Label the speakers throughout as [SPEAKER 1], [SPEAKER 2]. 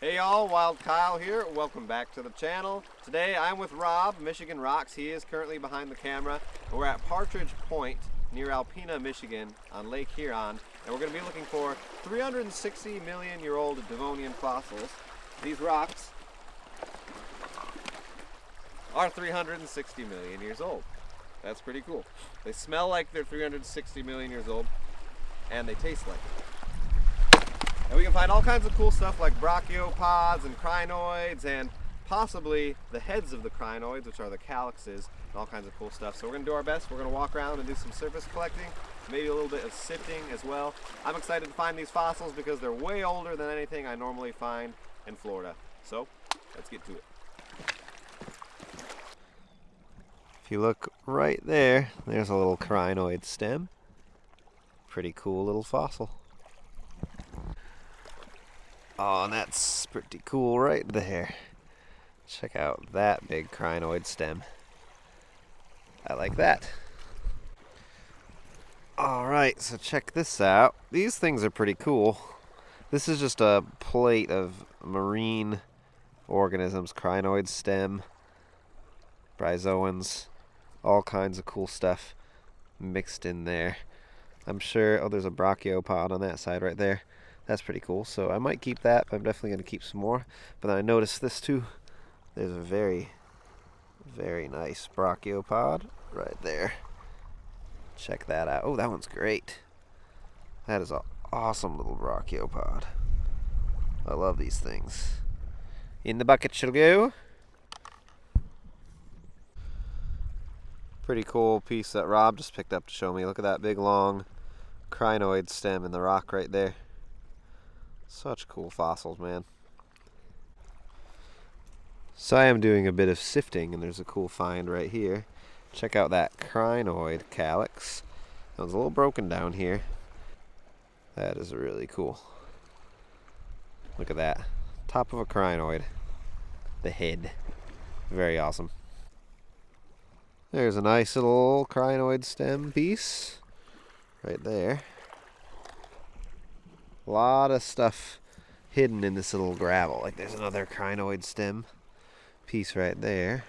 [SPEAKER 1] Hey y'all, Wild Kyle here. Welcome back to the channel. Today I'm with Rob, Michigan Rocks. He is currently behind the camera. We're at Partridge Point near Alpena, Michigan on Lake Huron. And we're going to be looking for 360 million year old Devonian fossils. These rocks are 360 million years old. That's pretty cool. They smell like they're 360 million years old and they taste like it. And we can find all kinds of cool stuff like brachiopods and crinoids and possibly the heads of the crinoids, which are the calyxes, and all kinds of cool stuff. So we're going to do our best. We're going to walk around and do some surface collecting, maybe a little bit of sifting as well. I'm excited to find these fossils because they're way older than anything I normally find in Florida. So let's get to it. If you look right there, there's a little crinoid stem. Pretty cool little fossil. Oh, and that's pretty cool right there. Check out that big crinoid stem. I like that. Alright, so check this out. These things are pretty cool. This is just a plate of marine organisms, crinoid stem, bryozoans, all kinds of cool stuff mixed in there. I'm sure, oh, there's a brachiopod on that side right there. That's pretty cool. So I might keep that, but I'm definitely going to keep some more. But then I noticed this too. There's a very, very nice brachiopod right there. Check that out. Oh, that one's great. That is an awesome little brachiopod. I love these things. In the bucket she'll go. Pretty cool piece that Rob just picked up to show me. Look at that big long crinoid stem in the rock right there. Such cool fossils, man. So I am doing a bit of sifting, and there's a cool find right here. Check out that crinoid calyx. That was a little broken down here. That is really cool. Look at that. Top of a crinoid. The head. Very awesome. There's a nice little crinoid stem piece right there. A lot of stuff hidden in this little gravel. Like there's another crinoid stem piece right there.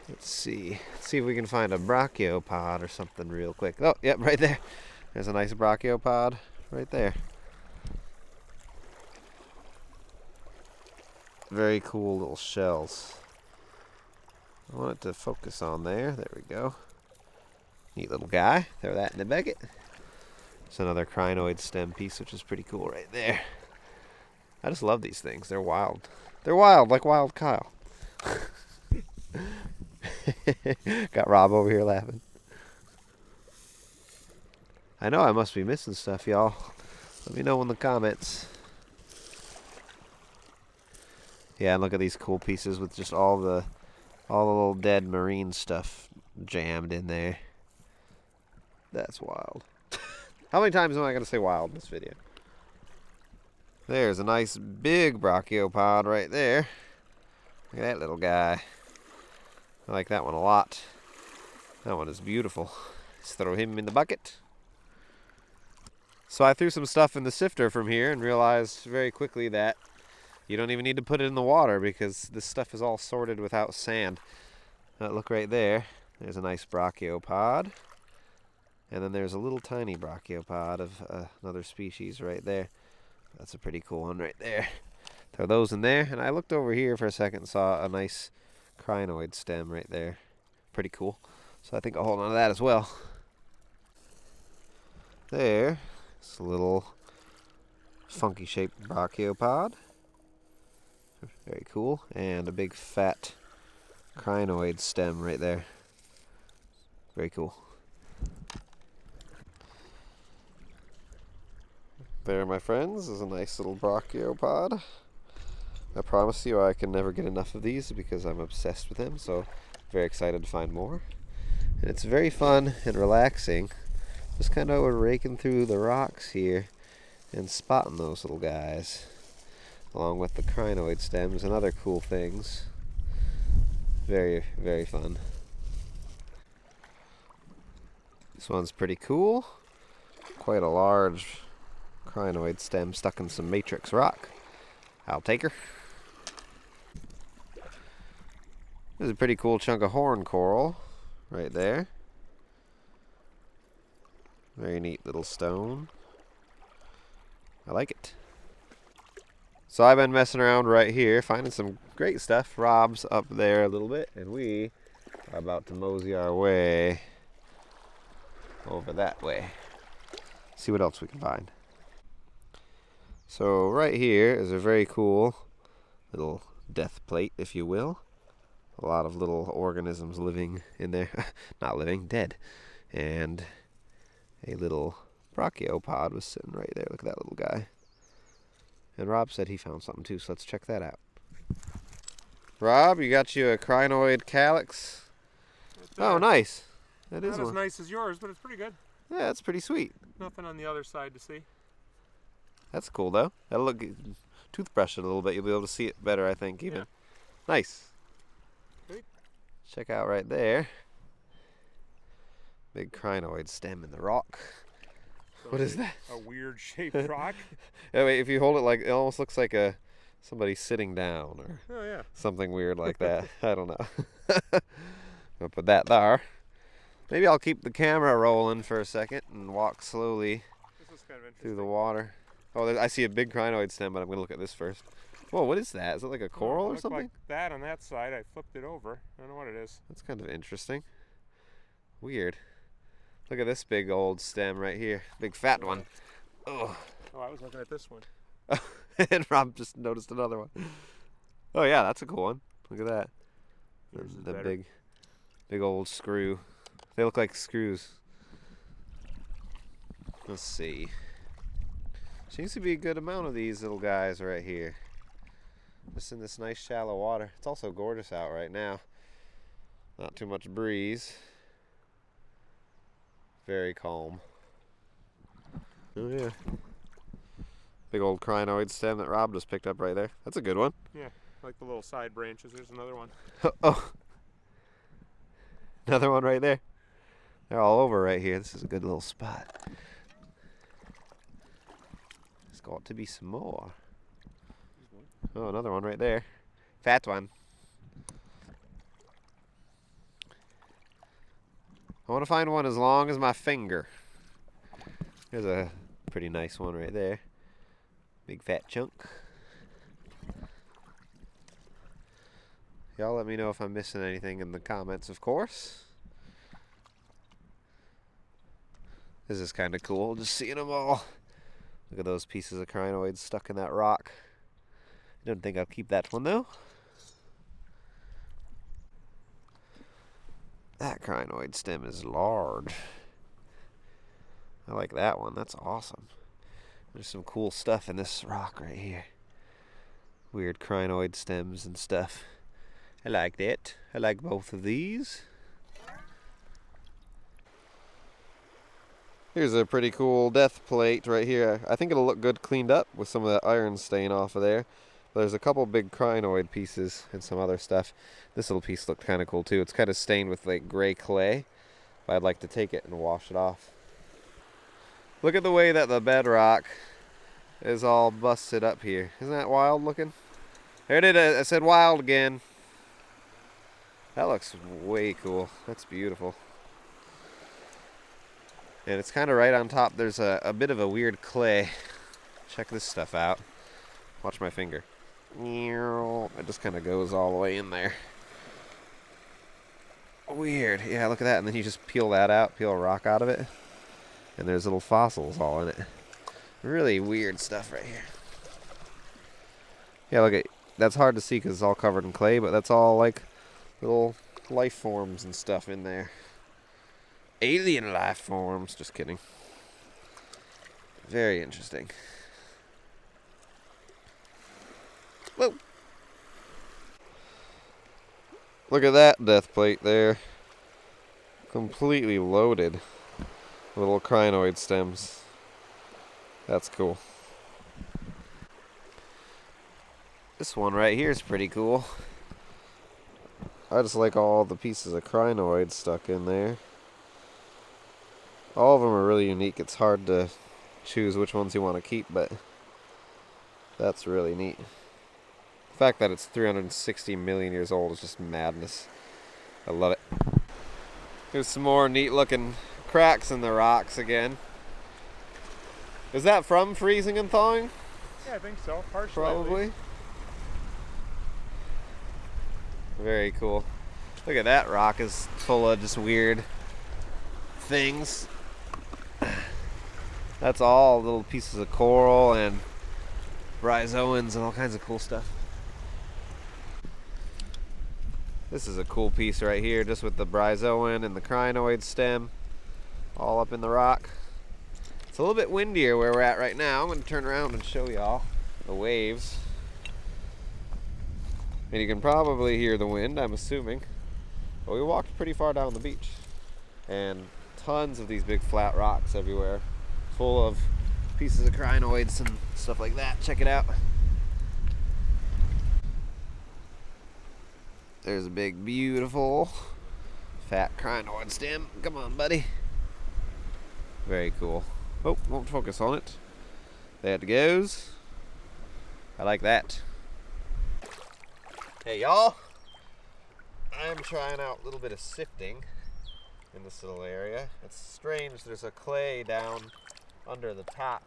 [SPEAKER 1] Let's see. Let's see if we can find a brachiopod or something real quick. Oh, yep, right there. There's a nice brachiopod right there. Very cool little shells. I want it to focus on there. There we go. Neat little guy. Throw that in the bucket. It's another crinoid stem piece, which is pretty cool right there. I just love these things. They're wild. They're wild, like Wild Kyle. Got Rob over here laughing. I know I must be missing stuff, y'all. Let me know in the comments. Yeah, and look at these cool pieces with just all the little dead marine stuff jammed in there. That's wild. How many times am I going to say wild in this video? There's a nice big brachiopod right there. Look at that little guy. I like that one a lot. That one is beautiful. Let's throw him in the bucket. So I threw some stuff in the sifter from here and realized very quickly that you don't even need to put it in the water because this stuff is all sorted without sand. Look right there. There's a nice brachiopod. And then there's a little tiny brachiopod of another species right there. That's a pretty cool one right there. Throw those in there. And I looked over here for a second and saw a nice crinoid stem right there. Pretty cool. So I think I'll hold on to that as well. There. It's a little funky shaped brachiopod. Very cool. And a big fat crinoid stem right there. Very cool. There, my friends, is a nice little brachiopod. I promise you I can never get enough of these because I'm obsessed with them, so very excited to find more. And it's very fun and relaxing. Just kind of raking through the rocks here and spotting those little guys, along with the crinoid stems and other cool things. Very, very fun. This one's pretty cool. Quite a large crinoid stem stuck in some matrix rock. I'll take her. There's a pretty cool chunk of horn coral right there. Very neat little stone. I like it. So I've been messing around right here, finding some great stuff. Rob's up there a little bit, and we are about to mosey our way over that way. See what else we can find. So right here is a very cool little death plate, if you will. A lot of little organisms living in there. Not living, dead. And a little brachiopod was sitting right there. Look at that little guy. And Rob said he found something too, so let's check that out. Rob, you got you a crinoid calyx? Oh, nice. That is
[SPEAKER 2] not as nice as yours, but it's pretty good.
[SPEAKER 1] Yeah, that's pretty sweet.
[SPEAKER 2] Nothing on the other side to see.
[SPEAKER 1] That's cool, though. That'll look, toothbrush it a little bit. You'll be able to see it better, I think, even. Yeah. Nice. Great. Check out right there. Big crinoid stem in the rock. So what is that?
[SPEAKER 2] A weird shaped rock.
[SPEAKER 1] Yeah, wait, if you hold it like, it almost looks like somebody sitting down or something weird like that. I don't know. I'll put that there. Maybe I'll keep the camera rolling for a second and walk slowly through the water. Oh, I see a big crinoid stem, but I'm going to look at this first. Whoa, what is that? Is it like a coral or something?
[SPEAKER 2] Like that on that side. I flipped it over. I don't know what it is.
[SPEAKER 1] That's kind of interesting. Weird. Look at this big old stem right here. Big fat one. Oh,
[SPEAKER 2] I was looking at this one.
[SPEAKER 1] And Rob just noticed another one. Oh yeah, that's a cool one. Look at that. The big old screw. They look like screws. Let's see. Seems to be a good amount of these little guys right here. Just in this nice shallow water. It's also gorgeous out right now. Not too much breeze. Very calm. Oh yeah. Big old crinoid stem that Rob just picked up right there. That's a good one.
[SPEAKER 2] Yeah, like the little side branches. There's another one.
[SPEAKER 1] Oh. Another one right there. They're all over right here. This is a good little spot. There's got to be some more. Oh, another one right there. Fat one. I want to find one as long as my finger. There's a pretty nice one right there. Big fat chunk. Y'all let me know if I'm missing anything in the comments, of course. This is kind of cool, just seeing them all. Look at those pieces of crinoids stuck in that rock. I don't think I'll keep that one, though. That crinoid stem is large. I like that one. That's awesome. There's some cool stuff in this rock right here. Weird crinoid stems and stuff. I like that. I like both of these. Here's a pretty cool death plate right here. I think it'll look good cleaned up with some of that iron stain off of there. But there's a couple big crinoid pieces and some other stuff. This little piece looked kind of cool too. It's kind of stained with like gray clay. But I'd like to take it and wash it off. Look at the way that the bedrock is all busted up here. Isn't that wild looking? There it is. I said wild again. That looks way cool. That's beautiful. And it's kind of right on top. There's a bit of a weird clay. Check this stuff out. Watch my finger. It just kind of goes all the way in there. Weird. Yeah, look at that. And then you just peel that out, peel a rock out of it. And there's little fossils all in it. Really weird stuff right here. Yeah, look at that's hard to see because it's all covered in clay, but that's all like little life forms and stuff in there. Alien life forms. Just kidding. Very interesting. Whoa. Look at that death plate there. Completely loaded. Little crinoid stems. That's cool. This one right here is pretty cool. I just like all the pieces of crinoid stuck in there. All of them are really unique. It's hard to choose which ones you want to keep, but that's really neat. fact that it's 360 million years old is just madness. I love it. Here's some more neat looking cracks in the rocks again. Is that from freezing and thawing?
[SPEAKER 2] Yeah, I think so. Partially.
[SPEAKER 1] Probably. Very cool. Look at that rock, is full of just weird things. That's all little pieces of coral and bryozoans and all kinds of cool stuff. This is a cool piece right here, just with the bryozoan and the crinoid stem all up in the rock. It's a little bit windier where we're at right now. I'm going to turn around and show y'all the waves. And you can probably hear the wind, I'm assuming. But we walked pretty far down the beach. And tons of these big flat rocks everywhere, full of pieces of crinoids and stuff like that. Check it out. There's a big, beautiful, fat crinoid stem. Come on, buddy. Very cool. Oh, won't focus on it. There it goes. I like that. Hey, y'all. I'm trying out a little bit of sifting in this little area. It's strange, there's a clay down under the top.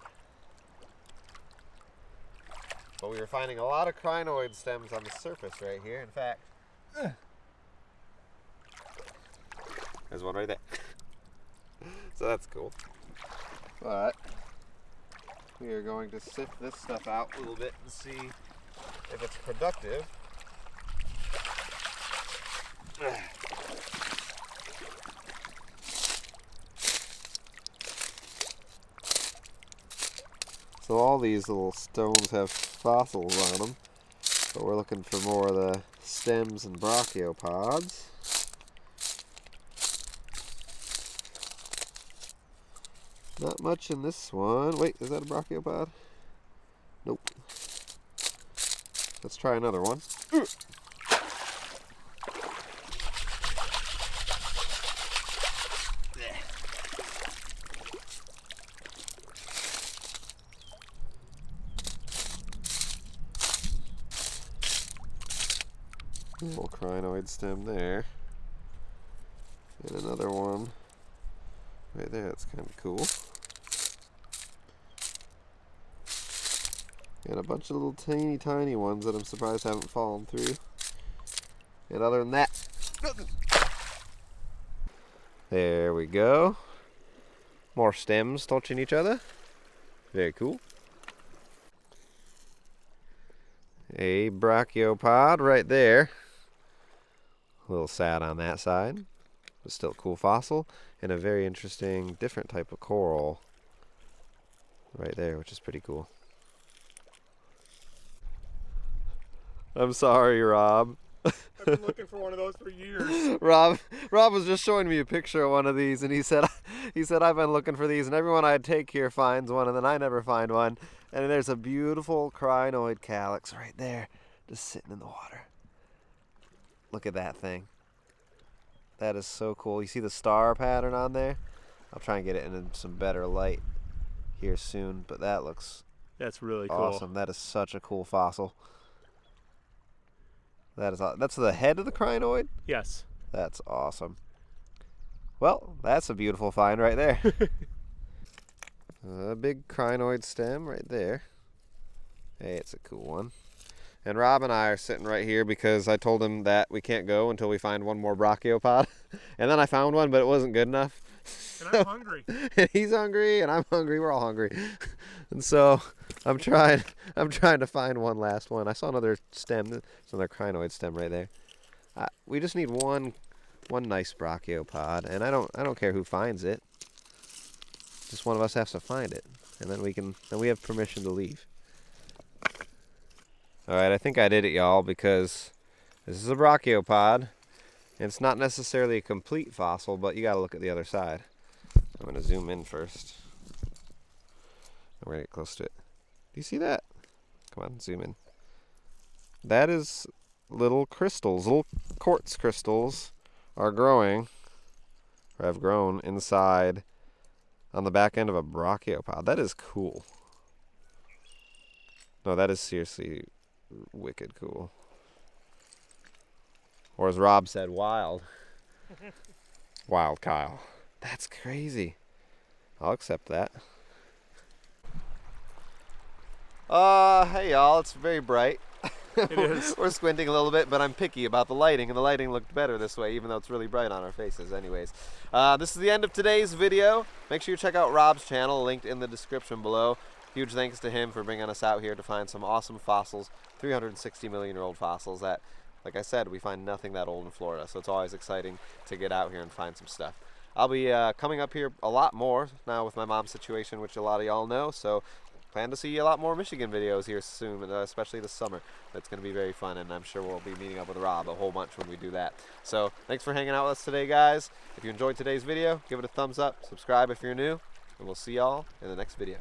[SPEAKER 1] But we were finding a lot of crinoid stems on the surface right here. In fact, there's one right there. So that's cool. But we are going to sift this stuff out a little bit and see if it's productive. So all these little stones have fossils on them, but we're looking for more of the stems and brachiopods. Not much in this one. Wait, is that a brachiopod? Nope. Let's try another one. Little crinoid stem there. And another one right there. That's kind of cool. And a bunch of little teeny tiny ones that I'm surprised haven't fallen through. And other than that, there we go. More stems touching each other. Very cool. A brachiopod right there. A little sad on that side, but still a cool fossil. And a very interesting, different type of coral right there, which is pretty cool. I'm sorry, Rob.
[SPEAKER 2] I've been looking for one of those for years.
[SPEAKER 1] Rob was just showing me a picture of one of these, and he said I've been looking for these, and everyone I take here finds one, and then I never find one. And there's a beautiful crinoid calyx right there, just sitting in the water. Look at that thing. That is so cool. You see the star pattern on there? I'll try and get it in some better light here soon, but that looks
[SPEAKER 2] That's really cool.
[SPEAKER 1] awesome. That is such a cool fossil. That's the head of the crinoid?
[SPEAKER 2] Yes.
[SPEAKER 1] That's awesome. Well, that's a beautiful find right there. A big crinoid stem right there. Hey, it's a cool one. And Rob and I are sitting right here because I told him that we can't go until we find one more brachiopod. And then I found one, but it wasn't good enough.
[SPEAKER 2] And I'm hungry.
[SPEAKER 1] And he's hungry, and I'm hungry. We're all hungry. And so I'm trying to find one last one. I saw another stem. There's another crinoid stem right there. We just need one nice brachiopod, and I don't care who finds it. Just one of us has to find it, and then we have permission to leave. All right, I think I did it, y'all, because this is a brachiopod, and it's not necessarily a complete fossil, but you got to look at the other side. I'm going to zoom in first. We're going to get close to it. Do you see that? Come on, zoom in. That is little crystals. Little quartz crystals are growing, or have grown, inside on the back end of a brachiopod. That is cool. No, that is seriously wicked cool. Or as Rob said, wild. Wild Kyle. That's crazy. I'll accept that. Hey y'all, it's very bright.
[SPEAKER 2] It is.
[SPEAKER 1] We're squinting a little bit, but I'm picky about the lighting, and the lighting looked better this way, even though it's really bright on our faces. Anyways, this is the end of today's video. Make sure you check out Rob's channel, linked in the description below. Huge thanks to him for bringing us out here to find some awesome fossils, 360 million year old fossils that, like I said, we find nothing that old in Florida, so it's always exciting to get out here and find some stuff. I'll be coming up here a lot more now with my mom's situation, which a lot of y'all know, so plan to see a lot more Michigan videos here soon, especially this summer. That's going to be very fun, and I'm sure we'll be meeting up with Rob a whole bunch when we do that. So thanks for hanging out with us today, guys. If you enjoyed today's video, give it a thumbs up, subscribe if you're new, and we'll see y'all in the next video.